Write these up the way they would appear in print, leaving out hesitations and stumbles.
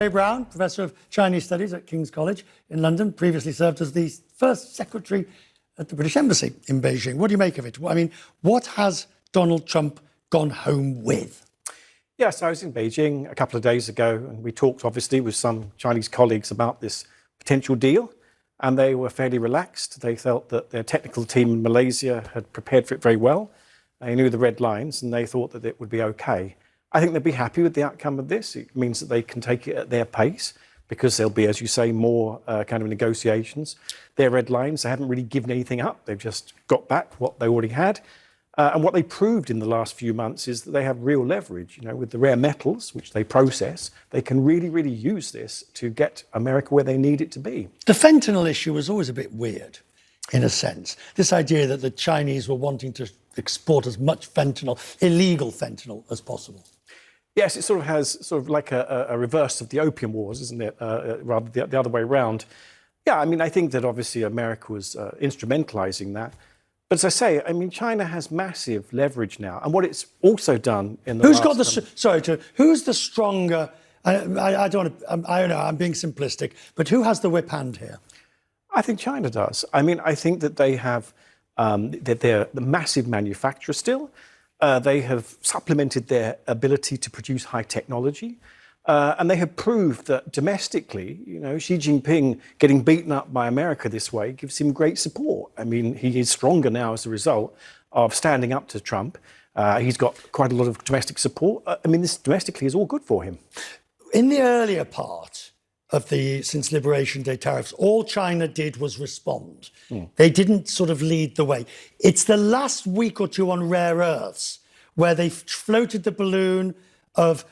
Kerry Brown, Professor of Chinese Studies at King's College in London, previously served as the first Secretary at the British Embassy in Beijing. What do you make of it? I mean, what has Donald Trump gone home with? Yes, I was in Beijing a couple of days ago, and we talked, obviously, with some Chinese colleagues about this potential deal, and they were fairly relaxed. They felt that their technical team in Malaysia had prepared for it very well. They knew the red lines, and they thought that it would be okay. I think they'd be happy with the outcome of this. It means that they can take it at their pace, because there'll be, as you say, more kind of negotiations. Their red lines, they haven't really given anything up. They've just got back what they already had. And what they proved in the last few months is that they have real leverage. You know, with the rare metals, which they process, they can really use this to get America where they need it to be. The fentanyl issue was always a bit weird, in a sense. This idea that the Chinese were wanting to export as much fentanyl, illegal fentanyl, as possible. Yes, it sort of has sort of like a reverse of the opium wars, isn't it? Rather the other way around. Yeah, I mean, I think that obviously America was instrumentalizing that. But as I say, I mean, China has massive leverage now. And what it's also done in the who's the stronger, I don't know, I'm being simplistic, but who has the whip hand here? I think China does. I mean, I think that they have, that they're the massive manufacturer still. They have supplemented their ability to produce high technology. And they have proved that domestically, you know, Xi Jinping getting beaten up by America this way gives him great support. I mean, he is stronger now as a result of standing up to Trump. He's got quite a lot of domestic support. I mean, this domestically is all good for him. In the earlier part of the since Liberation Day tariffs, all China did was respond. They didn't sort of lead the way. It's the last week or two on rare earths where they floated the balloon of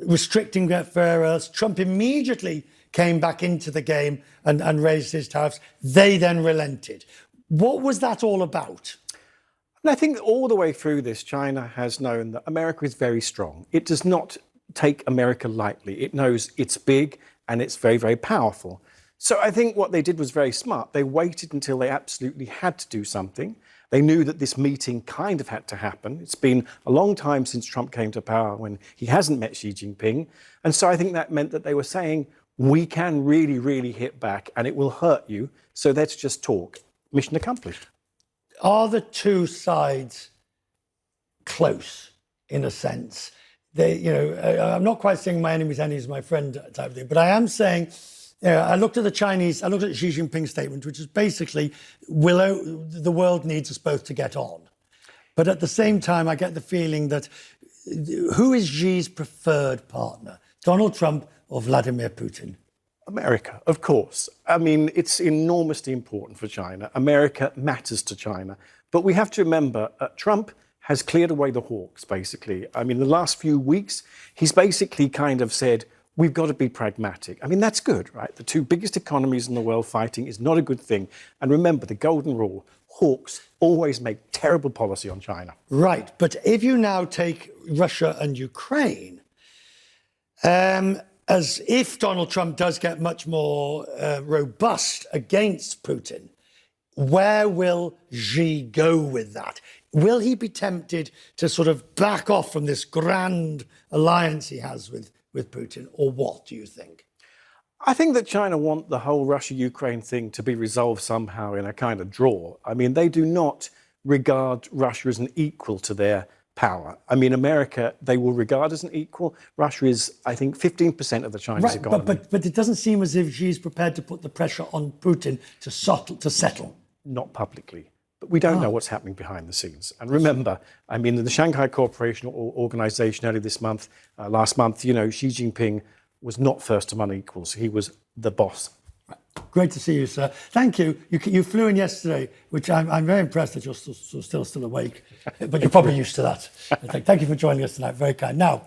restricting rare earths. Trump immediately came back into the game and raised his tariffs. They then relented. What was that all about? And I think all the way through this, China has known that America is very strong. It does not take America lightly. It knows it's big and it's very powerful. So I think what they did was very smart. They waited until they absolutely had to do something. They knew that this meeting kind of had to happen. It's been a long time since Trump came to power when he hasn't met Xi Jinping. And so I think that meant that they were saying, we can really hit back and it will hurt you. So let's just talk. Mission accomplished. Are the two sides close in a sense? They, you know, I'm not quite saying my enemy's enemy is my friend type of thing, but I am saying, I looked at Xi Jinping's statement, which is basically, the world needs us both to get on. But at the same time, I get the feeling that who is Xi's preferred partner? Donald Trump or Vladimir Putin? America, of course. I mean, it's enormously important for China. America matters to China. But we have to remember, Trump has cleared away the hawks, basically. I mean, the last few weeks, he's basically kind of said, we've got to be pragmatic. I mean, that's good, right? The two biggest economies in the world fighting is not a good thing. And remember, the golden rule, hawks always make terrible policy on China. Right, but if you now take Russia and Ukraine, as if Donald Trump does get much more robust against Putin, where will Xi go with that? Will he be tempted to sort of back off from this grand alliance he has with Putin, or what do you think? I think that China want the whole Russia-Ukraine thing to be resolved somehow in a kind of draw. I mean, they do not regard Russia as an equal to their power. I mean, America, they will regard as an equal. Russia is, I think, 15% of the Chinese economy. But it doesn't seem as if Xi's prepared to put the pressure on Putin to settle. Not publicly. But we don't know what's happening behind the scenes. And remember, I mean, the Shanghai Cooperation Organization earlier this month, last month, you know, Xi Jinping was not first among equals. He was the boss. Great to see you, sir. Thank you. You flew in yesterday, which I'm very impressed that you're still awake. But you're probably used to that. Thank you for joining us tonight. Very kind. Now,